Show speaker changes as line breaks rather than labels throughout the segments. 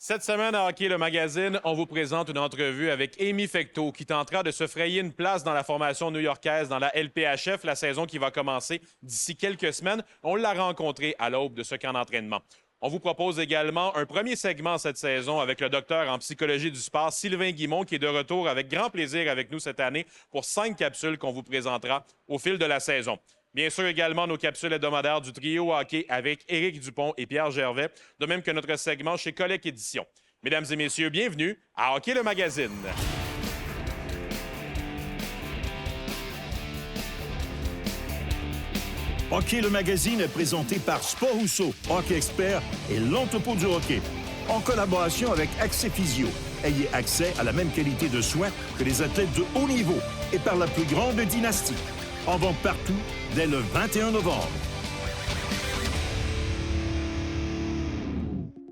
Cette semaine à Hockey le magazine, on vous présente une entrevue avec Amy Fecteau qui tentera de se frayer une place dans la formation new-yorkaise dans la LPHF, la saison qui va commencer d'ici quelques semaines. On l'a rencontrée à l'aube de ce camp d'entraînement. On vous propose également un premier segment cette saison avec le docteur en psychologie du sport, Sylvain Guimond, qui est de retour avec grand plaisir avec nous cette année pour 5 capsules qu'on vous présentera au fil de la saison. Bien sûr, également nos capsules hebdomadaires du trio hockey avec Éric Dupont et Pierre Gervais, de même que notre segment chez Collect Éditions. Mesdames et messieurs, bienvenue à Hockey le magazine.
Hockey le magazine est présenté par Sport Rousseau, Hockey Expert et l'entrepôt du hockey. En collaboration avec Accès Physio. Ayez accès à la même qualité de soins que les athlètes de haut niveau et par la plus grande dynastie. En vente partout dès le 21 novembre.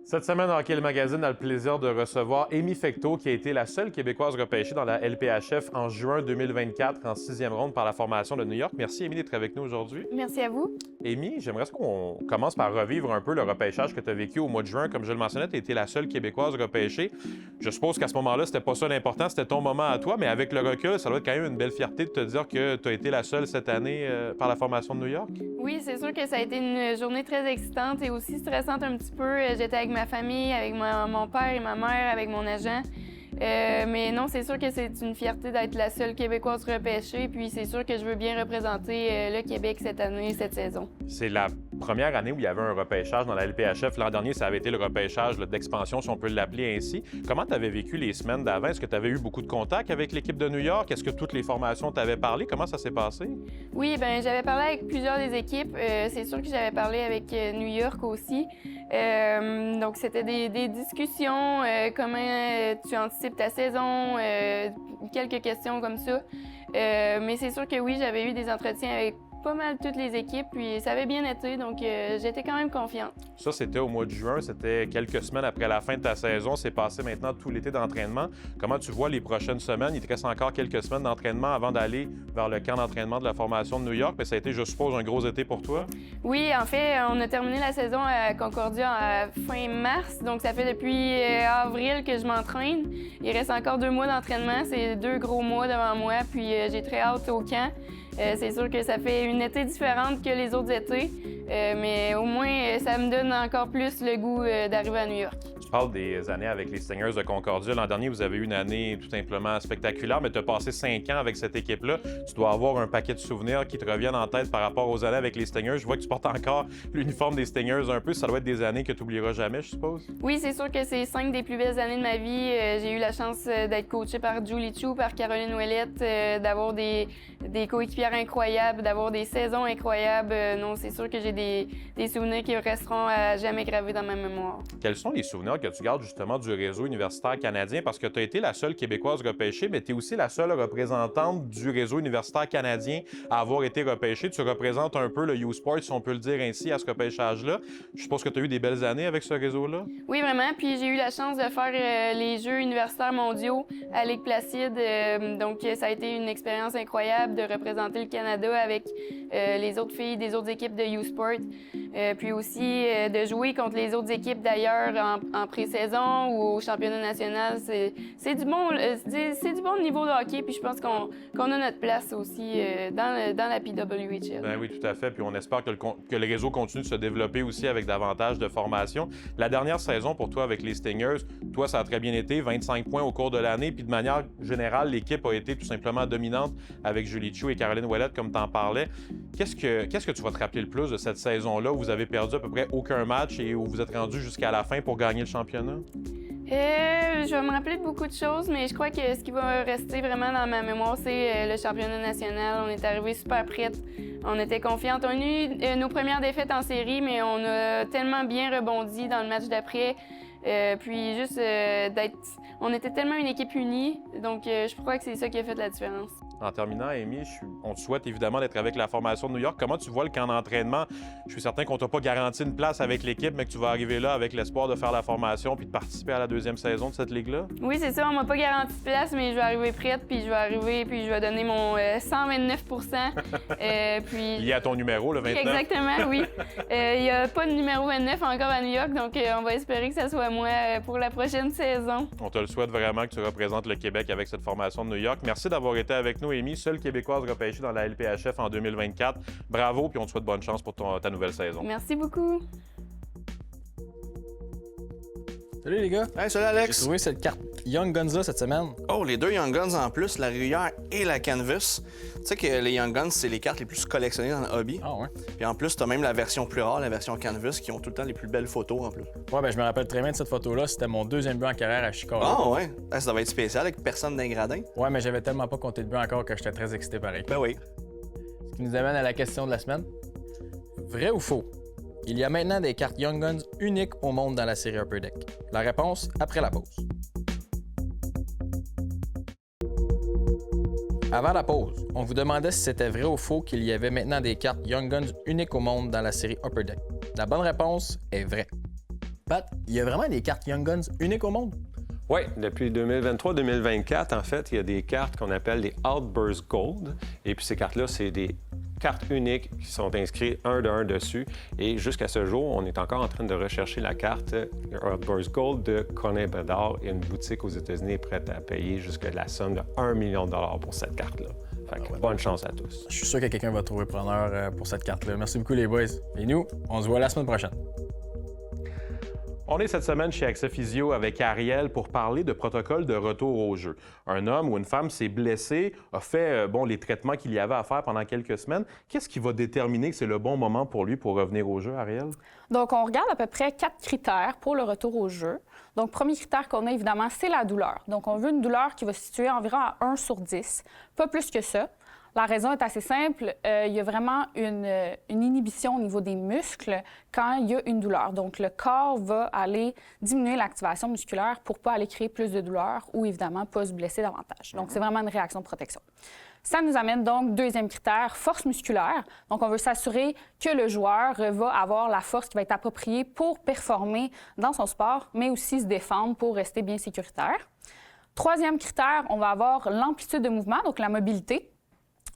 Cette semaine, Hockey le magazine a le plaisir de recevoir Amy Fecteau, qui a été la seule Québécoise repêchée dans la LPHF en juin 2024 en 6e ronde par la formation de New York. Merci, Amy, d'être avec nous aujourd'hui.
Merci à vous.
Amy, j'aimerais qu'on commence par revivre un peu le repêchage que tu as vécu au mois de juin. Comme je le mentionnais, tu as été la seule Québécoise repêchée. Je suppose qu'à ce moment-là, c'était pas ça l'important, c'était ton moment à toi, mais avec le recul, ça doit être quand même une belle fierté de te dire que tu as été la seule cette année par la formation de New York.
Oui, c'est sûr que ça a été une journée très excitante et aussi stressante un petit peu. J'étais avec ma famille, avec mon père et ma mère, avec mon agent. Mais non, c'est sûr que c'est une fierté d'être la seule Québécoise repêchée. Puis c'est sûr que je veux bien représenter le Québec cette année, cette saison.
C'est la première année où il y avait un repêchage dans la LPHF. L'an dernier, ça avait été le repêchage d'expansion, si on peut l'appeler ainsi. Comment tu avais vécu les semaines d'avant? Est-ce que tu avais eu beaucoup de contacts avec l'équipe de New York? Est-ce que toutes les formations t'avaient parlé? Comment ça s'est passé?
Oui, bien, j'avais parlé avec plusieurs des équipes. C'est sûr que j'avais parlé avec New York aussi. Donc, c'était des discussions, comment tu anticipes ta saison, quelques questions comme ça. Mais c'est sûr que oui, j'avais eu des entretiens avec pas mal toutes les équipes, puis ça avait bien été, donc j'étais quand même confiante.
Ça, c'était au mois de juin, c'était quelques semaines après la fin de ta saison. C'est passé maintenant tout l'été d'entraînement. Comment tu vois les prochaines semaines? Il te reste encore quelques semaines d'entraînement avant d'aller vers le camp d'entraînement de la formation de New York, mais ça a été, je suppose, un gros été pour toi?
Oui, en fait, on a terminé la saison à Concordia à fin mars, donc ça fait depuis avril que je m'entraîne. Il reste encore 2 mois d'entraînement, c'est 2 gros mois devant moi, puis j'ai très hâte au camp. C'est sûr que ça fait une été différente que les autres étés, mais au moins, ça me donne encore plus le goût d'arriver à New York.
Tu parles des années avec les Stingers de Concordia. L'an dernier, vous avez eu une année tout simplement spectaculaire, mais tu as passé 5 ans avec cette équipe-là. Tu dois avoir un paquet de souvenirs qui te reviennent en tête par rapport aux années avec les Stingers. Je vois que tu portes encore l'uniforme des Stingers un peu. Ça doit être des années que tu n'oublieras jamais, je suppose?
Oui, c'est sûr que c'est 5 des plus belles années de ma vie. J'ai eu la chance d'être coachée par Julie Chu, par Caroline Ouellette, d'avoir des coéquipières incroyables, d'avoir des saisons incroyables. Non, c'est sûr que j'ai des souvenirs qui resteront à jamais gravés dans ma mémoire.
Quels sont les souvenirs que tu gardes justement du réseau universitaire canadien? Parce que tu as été la seule Québécoise repêchée, mais tu es aussi la seule représentante du réseau universitaire canadien à avoir été repêchée. Tu représentes un peu le U-Sport, si on peut le dire ainsi, à ce repêchage-là. Je suppose que tu as eu des belles années avec ce réseau-là?
Oui, vraiment. Puis j'ai eu la chance de faire les Jeux universitaires mondiaux à Lake Placide. Donc, ça a été une expérience incroyable de représenter le Canada avec les autres filles des autres équipes de U-Sport. Puis aussi de jouer contre les autres équipes d'ailleurs en pré-saison ou au championnat national. C'est du bon niveau de hockey, puis je pense qu'on a notre place aussi dans la PWHL.
Ben oui, tout à fait. Puis on espère que le réseau continue de se développer aussi avec davantage de formation. La dernière saison pour toi avec les Stingers, toi, ça a très bien été, 25 points au cours de l'année. Puis de manière générale, l'équipe a été tout simplement dominante avec Julie Chu et Caroline Ouellette, comme tu en parlais. Qu'est-ce que tu vas te rappeler le plus de cette saison-là où vous avez perdu à peu près aucun match et où vous êtes rendu jusqu'à la fin pour gagner le championnat?
Je vais me rappeler de beaucoup de choses, mais je crois que ce qui va rester vraiment dans ma mémoire, c'est le championnat national. On est arrivé super prêtes, on était confiantes. On a eu nos premières défaites en série, mais on a tellement bien rebondi dans le match d'après. Puis juste on était tellement une équipe unie, donc je crois que c'est ça qui a fait la différence.
En terminant, Amy, on te souhaite évidemment d'être avec la formation de New York. Comment tu vois le camp d'entraînement? Je suis certain qu'on t'a pas garanti une place avec l'équipe, mais que tu vas arriver là avec l'espoir de faire la formation puis de participer à la deuxième saison de cette ligue-là.
Oui, c'est ça. On m'a pas garanti de place, mais je vais arriver prête, puis je vais donner mon 129 puis...
Lié à ton numéro, le 29.
Exactement, oui. Il n'y a pas de numéro 29 encore à New York, donc on va espérer que ça soit moi pour la prochaine saison.
On te le souhaite vraiment que tu représentes le Québec avec cette formation de New York. Merci d'avoir été avec nous, Amy, seule Québécoise repêchée dans la LPHF en 2024. Bravo, puis on te souhaite bonne chance pour ta nouvelle saison.
Merci beaucoup.
Salut les gars.
Hey, salut Alex.
J'ai trouvé cette carte Young Guns-là cette semaine.
Oh, les deux Young Guns en plus, la régulière et la Canvas. Tu sais que les Young Guns, c'est les cartes les plus collectionnées dans le hobby.
Ah ouais?
Puis en plus, t'as même la version plus rare, la version Canvas, qui ont tout le temps les plus belles photos en plus.
Ouais, ben je me rappelle très bien de cette photo-là. C'était mon deuxième but en carrière à Chicago.
Ah ouais? Ah, ça va être spécial avec personne d'ingradin.
Ouais, mais j'avais tellement pas compté de but encore que j'étais très excité pareil.
Ben oui.
Ce qui nous amène à la question de la semaine. Vrai ou faux? Il y a maintenant des cartes Young Guns uniques au monde dans la série Upper Deck. La réponse après la pause. Avant la pause, on vous demandait si c'était vrai ou faux qu'il y avait maintenant des cartes Young Guns uniques au monde dans la série Upper Deck. La bonne réponse est vraie. Pat, il y a vraiment des cartes Young Guns uniques au monde?
Oui, depuis 2023-2024, en fait, il y a des cartes qu'on appelle des Outburst Gold. Et puis ces cartes-là, c'est des cartes uniques qui sont inscrites un de un dessus. Et jusqu'à ce jour, on est encore en train de rechercher la carte Outburst Gold de Conin Bedard. Et une boutique aux États-Unis est prête à payer jusqu'à la somme de 1 million de dollars pour cette carte-là. Fait que bonne chance à tous.
Je suis sûr que quelqu'un va trouver preneur pour cette carte-là. Merci beaucoup les boys. Et nous, on se voit la semaine prochaine.
On est cette semaine chez Accès Physio avec Ariel pour parler de protocole de retour au jeu. Un homme ou une femme s'est blessé, a fait les traitements qu'il y avait à faire pendant quelques semaines. Qu'est-ce qui va déterminer que c'est le bon moment pour lui pour revenir au jeu, Ariel?
Donc, on regarde à peu près 4 critères pour le retour au jeu. Donc, premier critère qu'on a, évidemment, c'est la douleur. Donc, on veut une douleur qui va se situer environ à 1 sur 10, pas plus que ça. La raison est assez simple. Il y a vraiment une inhibition au niveau des muscles quand il y a une douleur. Donc, le corps va aller diminuer l'activation musculaire pour ne pas aller créer plus de douleur ou, évidemment, pas se blesser davantage. Donc, c'est vraiment une réaction de protection. Ça nous amène donc, deuxième critère, force musculaire. Donc, on veut s'assurer que le joueur va avoir la force qui va être appropriée pour performer dans son sport, mais aussi se défendre pour rester bien sécuritaire. Troisième critère, on va avoir l'amplitude de mouvement, donc la mobilité.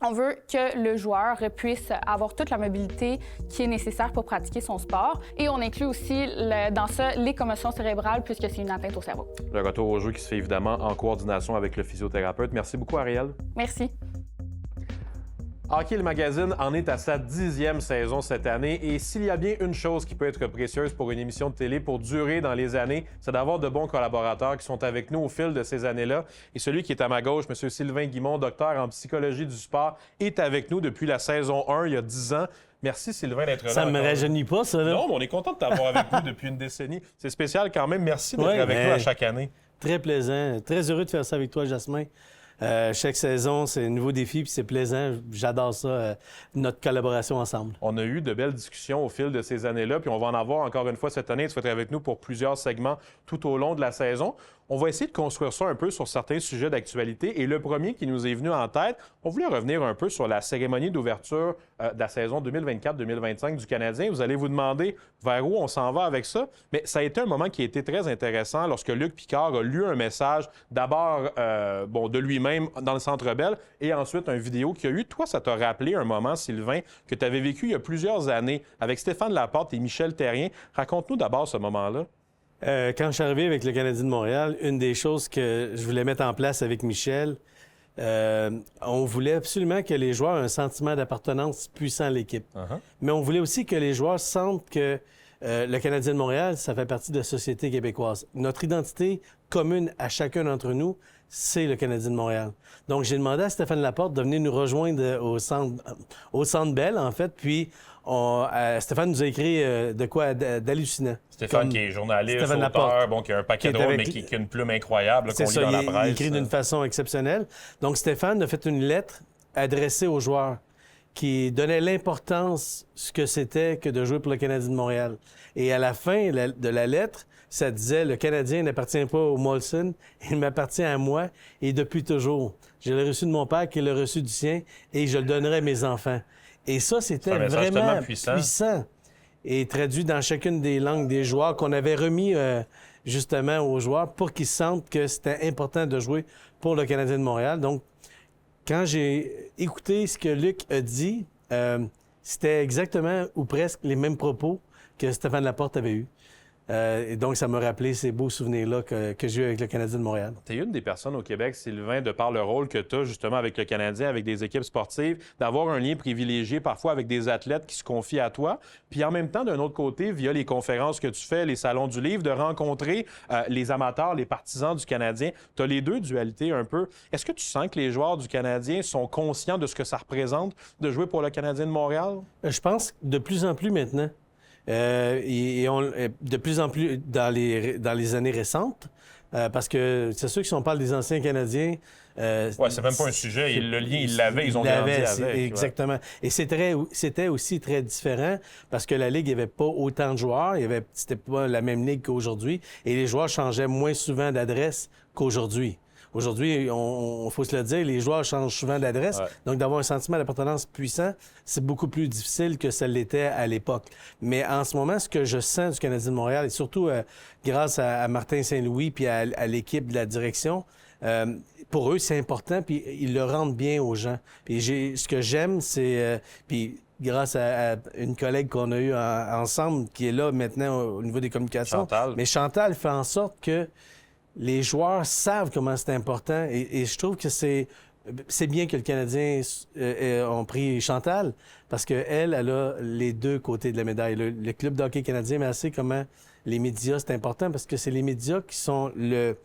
On veut que le joueur puisse avoir toute la mobilité qui est nécessaire pour pratiquer son sport. Et on inclut aussi dans ça les commotions cérébrales puisque c'est une atteinte au cerveau.
Le retour au jeu qui se fait évidemment en coordination avec le physiothérapeute. Merci beaucoup, Ariel.
Merci.
Hockey le magazine en est à sa 10e saison cette année et s'il y a bien une chose qui peut être précieuse pour une émission de télé pour durer dans les années, c'est d'avoir de bons collaborateurs qui sont avec nous au fil de ces années-là. Et celui qui est à ma gauche, M. Sylvain Guimond, docteur en psychologie du sport, est avec nous depuis la saison 1, il y a 10 ans. Merci Sylvain d'être là.
Ça me rajeunit pas, ça, là.
Non, mais on est content de t'avoir avec nous depuis une décennie. C'est spécial quand même. Merci d'être avec nous à chaque année.
Très plaisant. Très heureux de faire ça avec toi, Jasmin. Chaque saison, c'est un nouveau défi, puis c'est plaisant. J'adore ça, notre collaboration ensemble.
On a eu de belles discussions au fil de ces années-là, puis on va en avoir encore une fois cette année. Tu vas être avec nous pour plusieurs segments tout au long de la saison. On va essayer de construire ça un peu sur certains sujets d'actualité. Et le premier qui nous est venu en tête, on voulait revenir un peu sur la cérémonie d'ouverture de la saison 2024-2025 du Canadien. Vous allez vous demander vers où on s'en va avec ça. Mais ça a été un moment qui a été très intéressant lorsque Luc Picard a lu un message d'abord de lui-même dans le Centre Bell et ensuite une vidéo qu'il y a eu. Toi, ça t'a rappelé un moment, Sylvain, que tu avais vécu il y a plusieurs années avec Stéphane Laporte et Michel Therrien. Raconte-nous d'abord ce moment-là.
Quand je suis arrivé avec le Canadien de Montréal, une des choses que je voulais mettre en place avec Michel, on voulait absolument que les joueurs aient un sentiment d'appartenance puissant à l'équipe. Mais on voulait aussi que les joueurs sentent que le Canadien de Montréal, ça fait partie de la société québécoise. Notre identité commune à chacun d'entre nous, c'est le Canadien de Montréal. Donc, j'ai demandé à Stéphane Laporte de venir nous rejoindre au Centre Bell, en fait, puis Stéphane nous a écrit de quoi d'hallucinant.
Stéphane qui est journaliste, auteur, qui a un paquet d'autres, mais qui a une plume incroyable qu'on lit dans la presse.
Il écrit d'une façon exceptionnelle. Donc, Stéphane a fait une lettre adressée aux joueurs. qui donnait l'importance ce que c'était que de jouer pour le Canadien de Montréal. Et à la fin de la lettre, ça disait « Le Canadien n'appartient pas au Molson, il m'appartient à moi et depuis toujours. Je l'ai reçu de mon père qui l'a reçu du sien et je le donnerai à mes enfants. » Et ça, c'était vraiment puissant et traduit dans chacune des langues des joueurs qu'on avait remis justement aux joueurs pour qu'ils sentent que c'était important de jouer pour le Canadien de Montréal. Donc, quand j'ai écouté ce que Luc a dit, c'était exactement ou presque les mêmes propos que Stéphane Laporte avait eus. Et donc, ça m'a rappelé ces beaux souvenirs-là que j'ai eu avec le Canadien de Montréal.
Tu es une des personnes au Québec, Sylvain, de par le rôle que tu as justement avec le Canadien, avec des équipes sportives, d'avoir un lien privilégié parfois avec des athlètes qui se confient à toi. Puis en même temps, d'un autre côté, via les conférences que tu fais, les salons du livre, de rencontrer les amateurs, les partisans du Canadien. Tu as les deux dualités un peu. Est-ce que tu sens que les joueurs du Canadien sont conscients de ce que ça représente de jouer pour le Canadien de Montréal?
Je pense de plus en plus maintenant. De plus en plus dans les années récentes, parce que c'est sûr que si on parle des anciens Canadiens...
c'est même pas un sujet. Le lien, ils l'avaient, ils ont grandi avec.
Exactement. Et c'était aussi très différent parce que la Ligue n'avait pas autant de joueurs. C'était pas la même Ligue qu'aujourd'hui. Et les joueurs changeaient moins souvent d'adresse qu'aujourd'hui. Aujourd'hui, il faut se le dire, les joueurs changent souvent d'adresse. Ouais. Donc, d'avoir un sentiment d'appartenance puissant, c'est beaucoup plus difficile que ça l'était à l'époque. Mais en ce moment, ce que je sens du Canadien de Montréal, et surtout grâce à Martin Saint-Louis puis à l'équipe de la direction, pour eux, c'est important, puis ils le rendent bien aux gens. Puis ce que j'aime, c'est... puis grâce à une collègue qu'on a eue ensemble, qui est là maintenant au niveau des communications.
Chantal.
Mais Chantal fait en sorte que les joueurs savent comment c'est important et je trouve que c'est bien que le Canadien ait pris Chantal parce qu'elle a les deux côtés de la médaille. Le club de hockey canadien, mais elle sait comment les médias, c'est important parce que c'est les médias qui sont le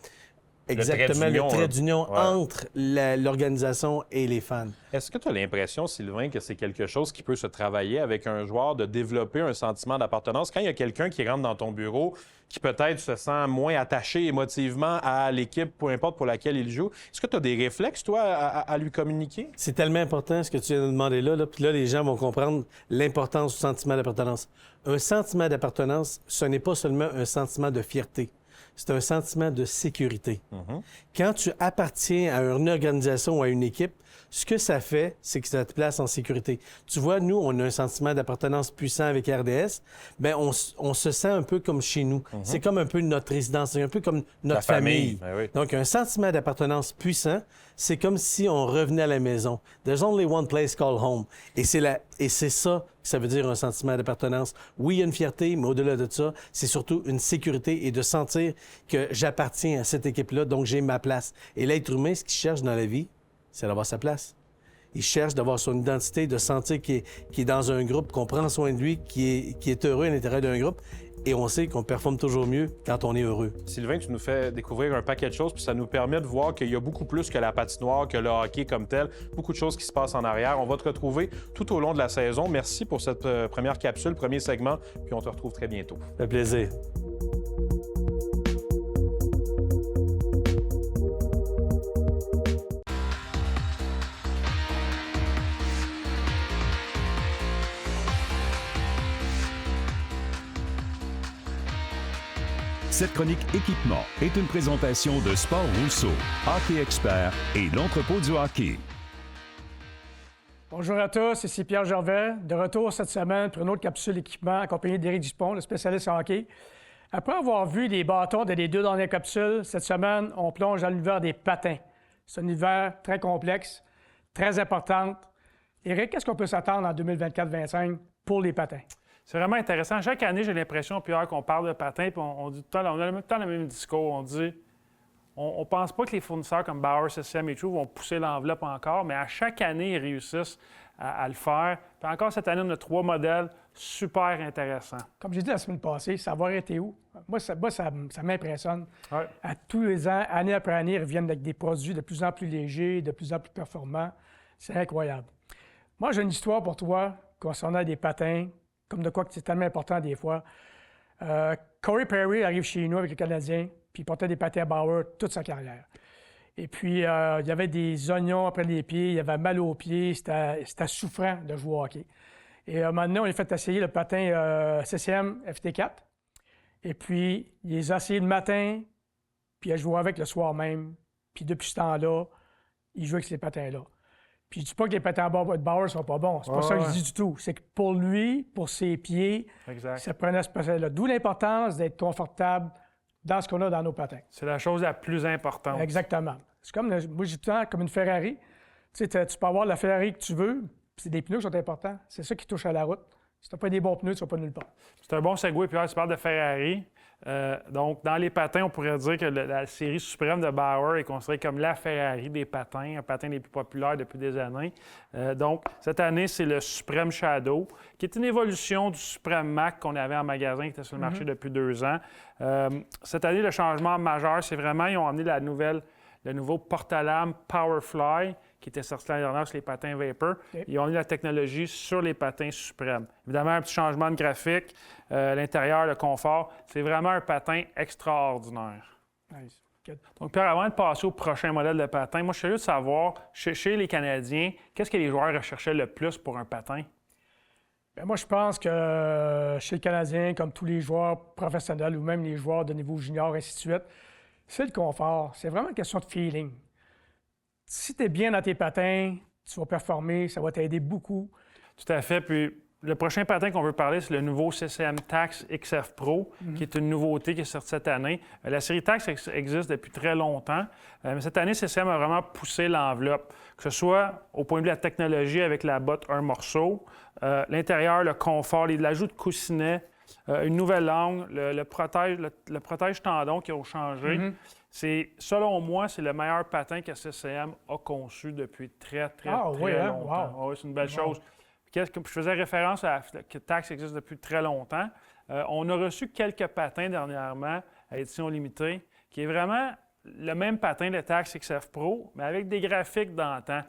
trait d'union entre l'organisation et les fans.
Est-ce que tu as l'impression, Sylvain, que c'est quelque chose qui peut se travailler avec un joueur, de développer un sentiment d'appartenance? Quand il y a quelqu'un qui rentre dans ton bureau, qui peut-être se sent moins attaché émotivement à l'équipe, peu importe pour laquelle il joue, est-ce que tu as des réflexes, toi, à lui communiquer?
C'est tellement important ce que tu viens de demander là. Puis là, les gens vont comprendre l'importance du sentiment d'appartenance. Un sentiment d'appartenance, ce n'est pas seulement un sentiment de fierté. C'est un sentiment de sécurité. Mm-hmm. Quand tu appartiens à une organisation ou à une équipe, ce que ça fait, c'est que ça te place en sécurité. Tu vois, nous, on a un sentiment d'appartenance puissant avec RDS. Bien, on se sent un peu comme chez nous. Mm-hmm. C'est comme un peu notre résidence, c'est un peu comme notre famille. Ben oui. Donc, un sentiment d'appartenance puissant, c'est comme si on revenait à la maison. There's only one place called home. Et c'est ça que ça veut dire un sentiment d'appartenance. Oui, il y a une fierté, mais au-delà de ça, c'est surtout une sécurité et de sentir que j'appartiens à cette équipe-là, donc j'ai ma place. Et l'être humain, ce qu'il cherche dans la vie, c'est d'avoir sa place. Il cherche d'avoir son identité, de sentir qu'il est dans un groupe, qu'on prend soin de lui, qu'il est heureux à l'intérieur d'un groupe. Et on sait qu'on performe toujours mieux quand on est heureux.
Sylvain, tu nous fais découvrir un paquet de choses, puis ça nous permet de voir qu'il y a beaucoup plus que la patinoire, que le hockey comme tel, beaucoup de choses qui se passent en arrière. On va te retrouver tout au long de la saison. Merci pour cette première capsule, premier segment, puis on te retrouve très bientôt.
Ça fait plaisir.
Cette chronique équipement est une présentation de Sport Rousseau, Hockey Expert et l'entrepôt du hockey.
Bonjour à tous, ici Pierre Gervais, de retour cette semaine pour une autre capsule équipement accompagné d'Éric Dupont, le spécialiste en hockey. Après avoir vu les bâtons de les deux dernières capsules, cette semaine, on plonge dans l'univers des patins. C'est un univers très complexe, très important. Éric, qu'est-ce qu'on peut s'attendre en 2024-25 pour les patins?
C'est vraiment intéressant. Chaque année, j'ai l'impression, Pierre, qu'on parle de patins, puis on dit tout le temps, on a tout le temps le même discours. On dit, on pense pas que les fournisseurs comme Bauer, CCM et tout vont pousser l'enveloppe encore, mais à chaque année, ils réussissent à le faire. Puis encore cette année, on a 3 modèles super intéressants.
Comme j'ai dit la semaine passée, savoir été où? Moi, ça m'impressionne.
Ouais.
À tous les ans, année après année, ils reviennent avec des produits de plus en plus légers, de plus en plus performants. C'est incroyable. Moi, j'ai une histoire pour toi concernant des patins, comme de quoi que c'est tellement important des fois. Corey Perry arrive chez nous avec le Canadien, puis il portait des patins à Bauer toute sa carrière. Et puis, il y avait des oignons après les pieds, il y avait mal aux pieds, c'était souffrant de jouer au hockey. Et maintenant, on lui a fait essayer le patin CCM FT4. Et puis, il les a essayés le matin, puis il a joué avec le soir même. Puis depuis ce temps-là, il joue avec ces patins-là. Puis je dis pas que les patins de Bauer ne sont pas bons. C'est pas ça que je dis du tout. C'est que pour lui, pour ses pieds, ça prenait ce patin-là. D'où l'importance d'être confortable dans ce qu'on a dans nos patins.
C'est la chose la plus importante.
Exactement. C'est comme, moi, je dis tout le temps, comme une Ferrari. Tu sais, tu peux avoir la Ferrari que tu veux, puis c'est des pneus qui sont importants. C'est ça qui touche à la route. Si tu n'as pas des bons pneus, tu ne vas pas nulle part.
C'est un bon segue, Pierre, tu parles de Ferrari. Donc, dans les patins, on pourrait dire que la série suprême de Bauer est considérée comme la Ferrari des patins, un patin des plus populaires depuis des années. Donc, cette année, c'est le Supreme Shadow, qui est une évolution du Supreme Mac qu'on avait en magasin, qui était sur le marché depuis 2 ans. Cette année, le changement majeur, c'est vraiment, ils ont amené le nouveau porte-alarme Powerfly, qui était sorti l'année dernière sur les patins Vapor. Okay. Ils ont mis la technologie sur les patins suprêmes. Évidemment, un petit changement de graphique, l'intérieur, le confort. C'est vraiment un patin extraordinaire.
Nice.
Donc, Pierre, avant de passer au prochain modèle de patin, moi, je suis curieux de savoir, chez les Canadiens, qu'est-ce que les joueurs recherchaient le plus pour un patin?
Bien, moi, je pense que chez les Canadiens, comme tous les joueurs professionnels ou même les joueurs de niveau junior, ainsi de suite, c'est le confort. C'est vraiment une question de feeling. Si tu es bien dans tes patins, tu vas performer, ça va t'aider beaucoup.
Tout à fait. Puis le prochain patin qu'on veut parler, c'est le nouveau CCM Tacx XF Pro, qui est une nouveauté qui est sortie cette année. La série Tacx existe depuis très longtemps, mais cette année, CCM a vraiment poussé l'enveloppe, que ce soit au point de vue de la technologie avec la botte un morceau, l'intérieur, le confort, l'ajout de coussinets, une nouvelle langue, le protège tendon qui a changé. Selon moi, c'est le meilleur patin que CCM a conçu depuis très longtemps.
Wow.
C'est une belle chose. Je faisais référence à que Tacx existe depuis très longtemps. On a reçu quelques patins dernièrement à édition limitée, qui est vraiment le même patin de Tacx XF Pro, mais avec des graphiques d'antan.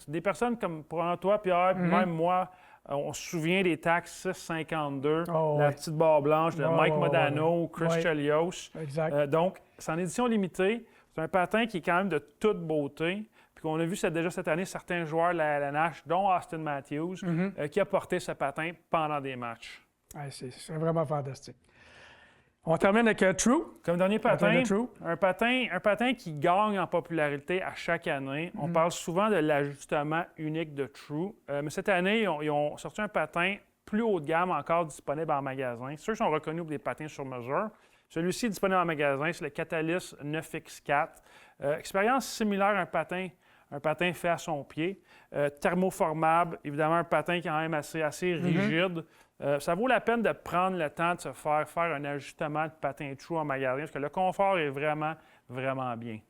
Des personnes comme toi, Pierre, puis même moi, on se souvient des Tacx 652, la petite barre blanche de Mike Modano, Chris Chelios. Donc, c'est en édition limitée. C'est un patin qui est quand même de toute beauté. Puis qu'on a vu déjà cette année certains joueurs de la Nash, dont Austin Matthews, qui a porté ce patin pendant des matchs.
C'est vraiment fantastique. On termine avec True.
Comme dernier patin, un patin qui gagne en popularité à chaque année. On parle souvent de l'ajustement unique de True. Mais cette année, ils ont sorti un patin plus haut de gamme encore disponible en magasin. Ceux qui sont reconnus pour des patins sur mesure. Celui-ci est disponible en magasin, c'est le Catalyst 9X4. Expérience similaire à un patin fait à son pied. Thermoformable, évidemment un patin quand même assez rigide. Ça vaut la peine de prendre le temps de se faire un ajustement de patin True en magasin parce que le confort est vraiment, vraiment bien.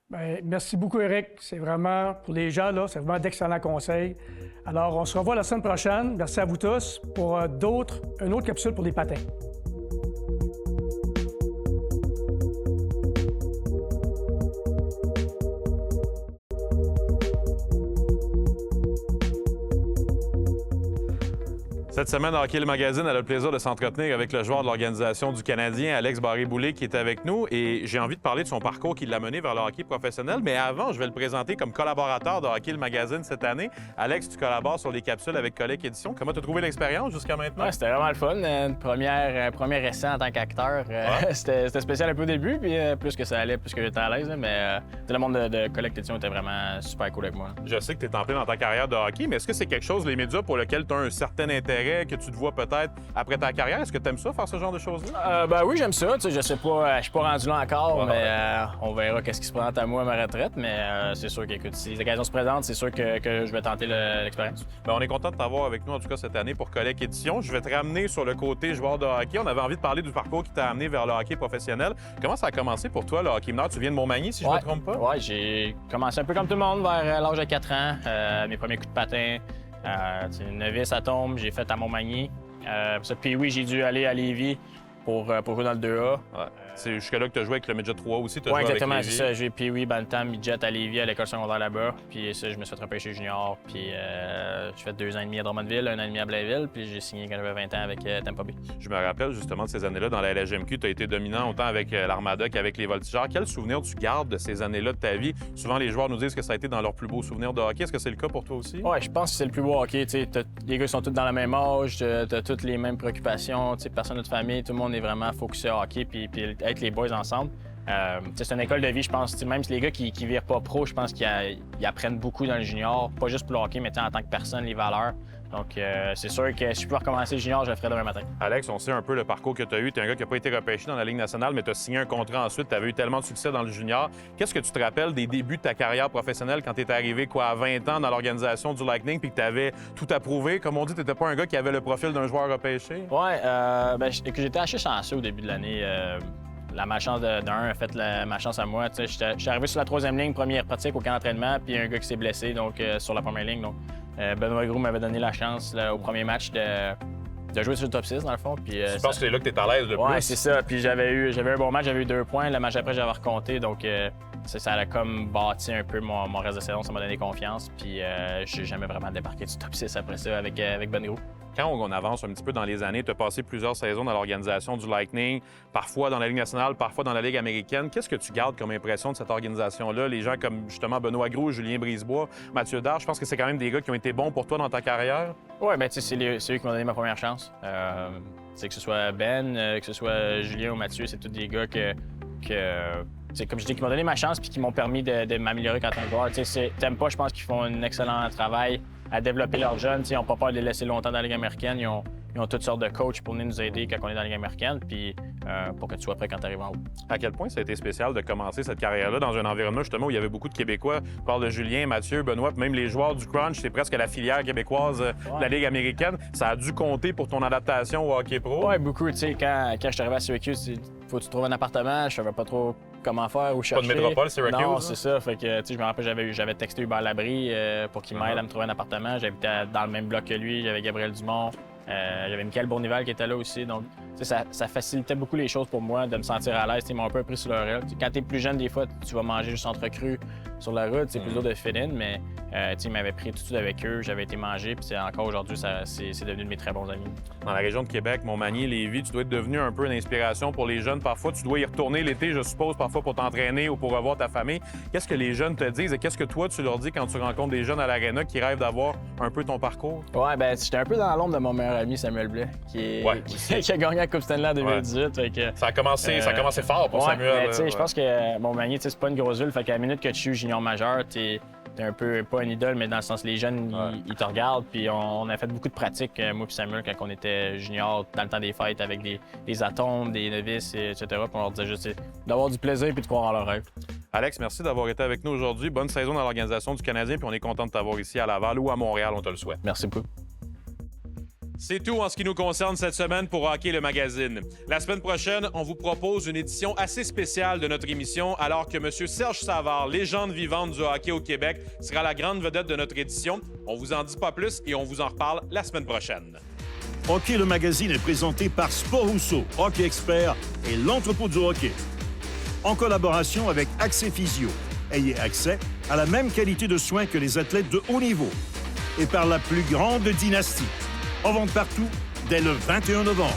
Bien, merci beaucoup, Éric. C'est vraiment, pour les gens, là, c'est vraiment d'excellents conseils. Alors, on se revoit la semaine prochaine. Merci à vous tous pour une autre capsule pour les patins.
Cette semaine, Hockey le Magazine a le plaisir de s'entretenir avec le joueur de l'organisation du Canadien, Alex Barré-Boulet, qui est avec nous. Et j'ai envie de parler de son parcours qui l'a mené vers le hockey professionnel. Mais avant, je vais le présenter comme collaborateur de Hockey le Magazine cette année. Alex, tu collabores sur les capsules avec Collègue Édition. Comment tu as trouvé l'expérience jusqu'à maintenant?
Ouais, c'était vraiment le fun. Une premier essai en tant qu'acteur. C'était spécial un peu au début, puis plus que ça allait, plus que j'étais à l'aise. Mais le monde de Collègue Édition était vraiment super cool avec moi.
Je sais que tu es en plein dans ta carrière de hockey, mais est-ce que c'est quelque chose, les médias, pour lequel tu as un certain intérêt, que tu te vois peut-être après ta carrière? Est-ce que tu aimes ça, faire ce genre de choses-là?
Oui, j'aime ça. Je sais pas, je suis pas rendu là encore, mais on verra qu'est-ce qui se présente à moi à ma retraite. Mais c'est sûr que si l'occasion se présente, c'est sûr que je vais tenter l'expérience.
Bien, on est content de t'avoir avec nous, en tout cas, cette année pour Collègue Édition. Je vais te ramener sur le côté joueur de hockey. On avait envie de parler du parcours qui t'a amené vers le hockey professionnel. Comment ça a commencé pour toi, le hockey mineur? Tu viens de Montmagny, si je ne me trompe pas?
Oui, j'ai commencé un peu comme tout le monde vers l'âge de 4 ans. Mes premiers coups de patin. Novice à tombe, j'ai fait à Montmagny. Puis oui, j'ai dû aller à Lévis pour jouer dans le 2A.
Ouais. C'est jusque-là que tu as joué avec le Midget 3 aussi.
Oui, exactement, c'est ça. J'ai Pee-Wee, Bantam, Midget à Lévis, à l'école secondaire là-bas. Puis ça, je me suis fait repêcher junior. Puis j'ai fait 2 ans et demi à Drummondville, 1 an et demi à Blainville. Puis j'ai signé quand j'avais 20 ans avec Tampa Bay.
Je me rappelle justement de ces années-là dans la LHMQ. Tu as été dominant autant avec l'Armada qu'avec les Voltigeurs. Quel souvenir tu gardes de ces années-là de ta vie? Souvent, les joueurs nous disent que ça a été dans leurs plus beaux souvenirs de hockey. Est-ce que c'est le cas pour toi aussi?
Oui, je pense que c'est le plus beau hockey. Les gars sont tous dans le même âge, tu as toutes les mêmes préoccupations. Personne de famille, tout le monde est vraiment focusé hockey puis être les boys ensemble. C'est une école de vie, je pense. Même si les gars qui virent pas pro, je pense qu'ils apprennent beaucoup dans le junior, pas juste pour le hockey, mais en tant que personne, les valeurs. Donc, c'est sûr que si je pouvais recommencer le junior, je le ferais demain matin.
Alex, on sait un peu le parcours que tu as eu. Tu es un gars qui n'a pas été repêché dans la Ligue nationale, mais tu as signé un contrat ensuite. Tu avais eu tellement de succès dans le junior. Qu'est-ce que tu te rappelles des débuts de ta carrière professionnelle quand tu es arrivé à 20 ans dans l'organisation du Lightning puis que tu avais tout approuvé? Comme on dit, tu n'étais pas un gars qui avait le profil d'un joueur repêché?
Oui, j'étais assez chanceux au début de l'année. La malchance d'un a fait la malchance à moi. Je suis arrivé sur la 3e ligne, première pratique au camp d'entraînement, puis un gars qui s'est blessé donc, sur la première ligne. Donc, Benoît Gros m'avait donné la chance au premier match de jouer sur le top 6, dans le fond. Puis,
je pense que c'est là que tu es à l'aise le plus.
Oui, c'est ça. Puis j'avais un bon match, j'avais eu 2 points. Le match après, j'avais recompté. Donc, ça a comme bâti un peu mon reste de saison. Ça m'a donné confiance. Puis, j'ai jamais vraiment débarqué du top 6 après ça avec Ben Gros.
Quand on avance un petit peu dans les années, tu as passé plusieurs saisons dans l'organisation du Lightning, parfois dans la Ligue nationale, parfois dans la Ligue américaine. Qu'est-ce que tu gardes comme impression de cette organisation-là? Les gens comme justement Benoît Gros, Julien Brisebois, Mathieu Darche, je pense que c'est quand même des gars qui ont été bons pour toi dans ta carrière.
Oui, bien, c'est eux qui m'ont donné ma première chance. Que ce soit Ben, que ce soit Julien ou Mathieu, c'est tous des gars comme je dis, qui m'ont donné ma chance puis qui m'ont permis de m'améliorer quand on joueur. T'aimes pas, je pense qu'ils font un excellent travail à développer leurs jeunes. Ils n'ont pas peur de les laisser longtemps dans la Ligue américaine. Ils ont toutes sortes de coachs pour venir nous aider quand on est dans la Ligue américaine, puis pour que tu sois prêt quand tu arrives en haut.
À quel point ça a été spécial de commencer cette carrière-là dans un environnement justement où il y avait beaucoup de Québécois? Je parle de Julien, Mathieu, Benoît, puis même les joueurs du Crunch, c'est presque la filière québécoise de la Ligue américaine. Ça a dû compter pour ton adaptation au hockey pro?
Oui, beaucoup. Quand je suis arrivé à Syracuse, il faut que tu trouves un appartement. Je savais pas trop comment faire ou chercher.
Pas de métropole, Syracuse?
Non, c'est ça. Fait que, je me rappelle, j'avais texté Hubert Labrie pour qu'il m'aide à me trouver un appartement. J'habitais dans le même bloc que lui. J'avais Gabriel Dumont. Il y avait Michael Bournival qui était là aussi. Donc, ça facilitait beaucoup les choses pour moi de me sentir à l'aise. Ils m'ont un peu pris sur leur aile. Quand tu es plus jeune, des fois, tu vas manger juste entre crus sur la route. C'est plus dur de fit-in, mais ils m'avaient pris tout de suite avec eux. J'avais été manger. Puis encore aujourd'hui, c'est devenu de mes très bons amis.
Dans la région de Québec, Montmagny, Lévis, tu dois être devenu un peu une inspiration pour les jeunes. Parfois, tu dois y retourner l'été, je suppose, parfois pour t'entraîner ou pour revoir ta famille. Qu'est-ce que les jeunes te disent et qu'est-ce que toi, tu leur dis quand tu rencontres des jeunes à l'Arena qui rêvent d'avoir un peu ton parcours?
Ouais, ben j'étais un peu dans l'ombre de mon meilleur ami Samuel Blais, qui a gagné la Coupe Stanley en 2018. Fait que,
ça a commencé fort pour Samuel.
Je pense que Montmagny, c'est pas une grosse ville. Fait qu'à la minute que tu joues junior majeur, t'es un peu, pas une idole, mais dans le sens les jeunes, ils te regardent. Puis on a fait beaucoup de pratiques, moi et Samuel, quand on était junior, dans le temps des fêtes, avec des atomes, des novices, etc. Puis on leur disait juste d'avoir du plaisir puis de croire en leur rêve.
Alex, merci d'avoir été avec nous aujourd'hui. Bonne saison dans l'organisation du Canadien, puis on est content de t'avoir ici à Laval ou à Montréal, on te le souhaite.
Merci beaucoup.
C'est tout en ce qui nous concerne cette semaine pour Hockey le magazine. La semaine prochaine, on vous propose une édition assez spéciale de notre émission alors que M. Serge Savard, légende vivante du hockey au Québec, sera la grande vedette de notre édition. On vous en dit pas plus et on vous en reparle la semaine prochaine.
Hockey le magazine est présenté par Sport Rousseau, Hockey Expert et l'entrepôt du hockey. En collaboration avec Accès Physio. Ayez accès à la même qualité de soins que les athlètes de haut niveau. Et par la plus grande dynastie. En vente partout dès le 21 novembre.